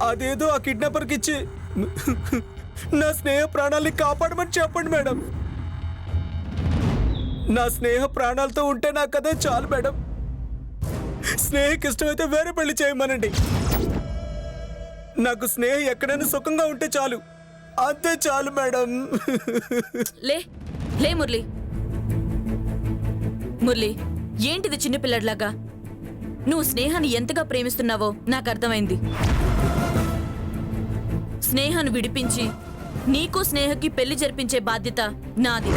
అదేదో ఆ కిడ్నాపర్కి ఇచ్చి నా స్నేహ ప్రాణాల్ని కాపాడమని చెప్పండి మేడం. నా స్నేహ ప్రాణాలతో ఉంటే నాకు అదే చాలు మేడం. స్నేహకి ఇష్టమైతే వేరే పెళ్లి చేయమనండి. నాకు స్నేహ ఎక్కడైనా సుఖంగా ఉంటే చాలు, అంతే చాలు మేడం. లే లే మురళి, మురళి ఏంటిది చిన్నపిల్లడిలాగా? నువ్వు స్నేహాన్ని ఎంతగా ప్రేమిస్తున్నావో నాకు అర్థమైంది. స్నేహాన్ని విడిపించి నీకు స్నేహకి పెళ్లి జరిపించే బాధ్యత నాది.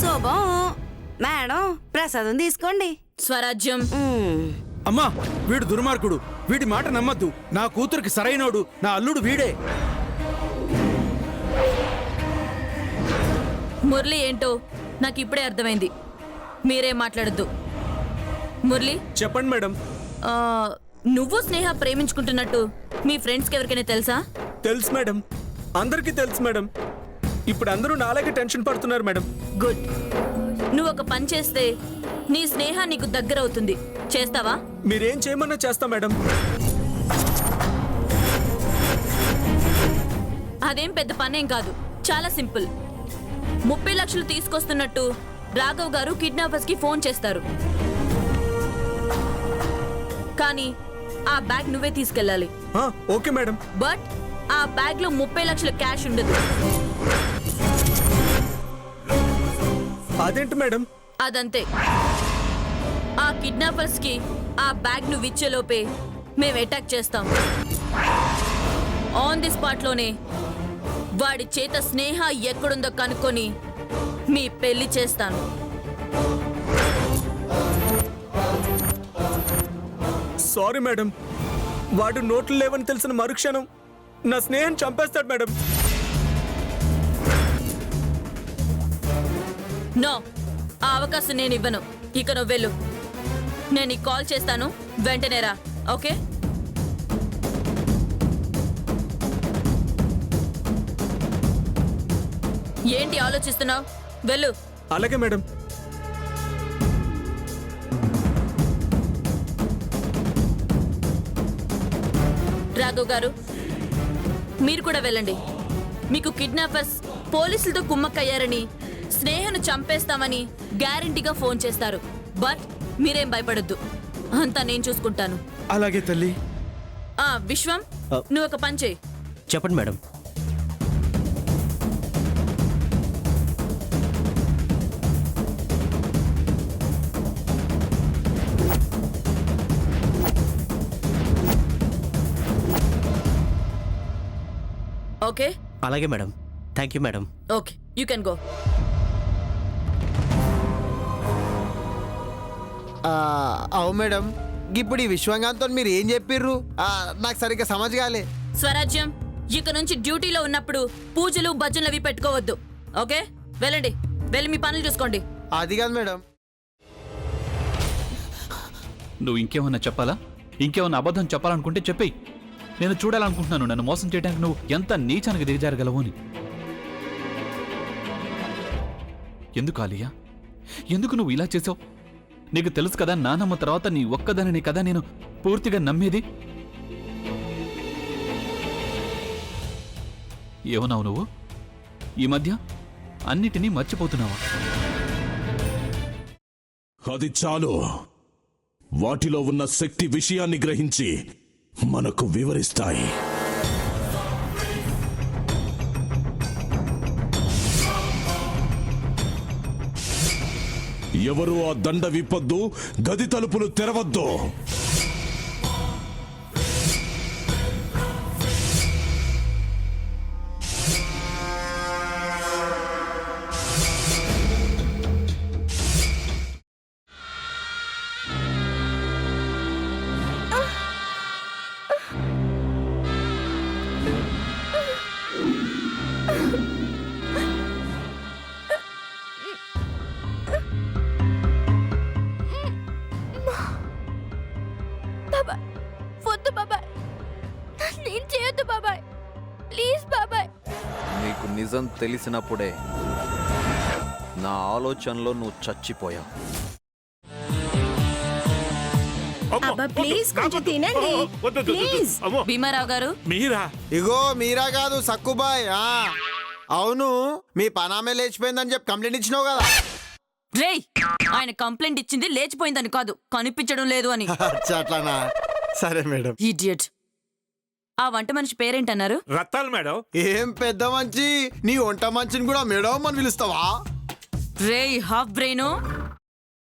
శోభం మేడం, ప్రసాదం తీసుకోండి. స్వరాజ్యం. అమ్మా, వీడు దుర్మార్గుడు, వీడి మాట నమ్మద్దు. నా కూతురికి సరైనోడు నా అల్లుడు వీడే. మురళి ఏంటో నాకు ఇప్పుడే అర్థమైంది. మీరేం మాట్లాడద్దు. మురళి చెప్పండి మేడం. నువ్వు స్నేహ ప్రేమించుకుంటున్నట్టు మీ ఫ్రెండ్స్కి ఎవరికైనా తెలుసా? తెలుసు మేడం, అందరికీ తెలుసు మేడం. ఇప్పుడు అందరూ నాలాగే టెన్షన్ పడుతున్నారు మేడం. గుడ్. నువ్వు ఒక పని చేస్తే నీ స్నేహ నీకు దగ్గర అవుతుంది. చేస్తావా? మీరేం చేయమన్నా చేస్తా మేడం. అదేం పెద్ద పనేం కాదు, చాలా సింపుల్. 30 లక్షలు తీసుకొస్తున్నట్టు రాఘవ్ గారు కిడ్నాపర్స్ కి ఫోన్ చేస్తారు. కానీ ఆ బ్యాగ్ నువ్వే తీసుకెళ్ళాలి. Okay madam. బట్ ఆ బ్యాగ్ లో 30 లక్షల క్యాష్ ఉండదు. అదేంటి మేడం? అదంతే. ఆ కిడ్నాపర్స్ కి ఆ బ్యాగ్ నువ్వు ఇచ్చేలోపే మేము అటాక్ చేస్తాం. ఆన్ ది స్పాట్ లోనే వాడి చేత స్నేహ ఎక్కడుందో కనుక్కొని మీ పెళ్లి చేస్తాను. సారీ మేడం, వాడు నోట్లు లేవని తెలిసిన మరుక్షణం నా స్నేహం చంపేస్తాడు మేడం. నో, ఆ అవకాశం నేను ఇవ్వను. ఇక నువ్వు వెళ్ళు. నేను నీకు కాల్ చేస్తాను, వెంటనే రా. ఓకే? ఏంటి ఆలోచిస్తున్నావు? వెళ్ళు. అలాగే మేడం. రాఘవ్ గారు, మీరు కూడా వెళ్ళండి. మీకు కిడ్నాపర్స్ పోలీసులతో కుమ్మక్కయ్యారని, స్నేహను చంపేస్తామని గ్యారంటీగా ఫోన్ చేస్తారు. బట్ మీరేం భయపడొద్దు, అంతా నేను చూసుకుంటాను. అలాగే తల్లి. విశ్వం, నువ్వు ఒక పని చేయి. చెప్పండి మేడం. ఓకే? అలాగే madam. Thank you madam. Okay, you can go. అవు మేడం, ఇప్పుడు ఈ విశ్వంగాంతో మీరు ఏం చెప్పిర్రు నాకు సరిగ్గా సమజ్ కాలే. స్వరాజ్యం, ఇక నుంచి డ్యూటీలో ఉన్నప్పుడు పూజలు భజనలు అవి పెట్టుకోవద్దు. ఓకే? వెళ్ళండి, వెళ్ళి మీ పనులు చూసుకోండి. అది కాదు మేడం. నువ్వు ఇంకేమన్నా చెప్పాలా? ఇంకేమన్నా అబద్ధం చెప్పాలనుకుంటే చెప్పేయి. నేను చూడాలనుకుంటున్నాను నన్ను మోసం చేయడానికి నువ్వు ఎంత నీచానికి దిగజారగలవు అని. ఎందుకు ఆలియా, ఎందుకు నువ్వు ఇలా చేసావు? నీకు తెలుసు కదా, నానమ్మ తర్వాత నీ ఒక్కదానిని కదా నేను పూర్తిగా నమ్మేది. ఏమన్నావు నువ్వు? ఈ మధ్య అన్నిటినీ మర్చిపోతున్నావా? అది చాలు. వాటిలో ఉన్న శక్తి విషయాన్ని గ్రహించి మనకు వివరిస్తాయి. ఎవరు ఆ దండ విప్పొద్దు, గది తలుపులు తెరవద్దు. వద్దు బాబాయ్, నేను చేయొద్దు బాబాయ్, ప్లీజ్ బాబాయ్. నీకు నిజం తెలిసినప్పుడే నా ఆలోచనలో నువ్వు చచ్చిపోయావు. అబ్బా ప్లీజ్ కొంచెం తినండి ప్లీజ్. భీమారావు గారు మీరా? ఇగో మీరా కాదు సక్కుబాయ్. అవును, మీ పనామే లేచిపోయిందని చెప్పి కంప్లైంట్ ఇచ్చినావు కదా. రేయ్, ఆయన కంప్లైంట్ ఇచ్చింది లేచిపోయిందని కాదు, కనిపించడం లేదు అని. అచ్చా, అట్లానా? సరే మేడం. ఇడియట్. ఆ వంట మనిషి పేరేంటన్నారు? రత్తాలు మేడం. ఏం పెద్ద మంచి, నీ వంట మంచిని కూడా మేడం అని పిలుస్తావా? రేయ్ హాఫ్ బ్రెయిన్,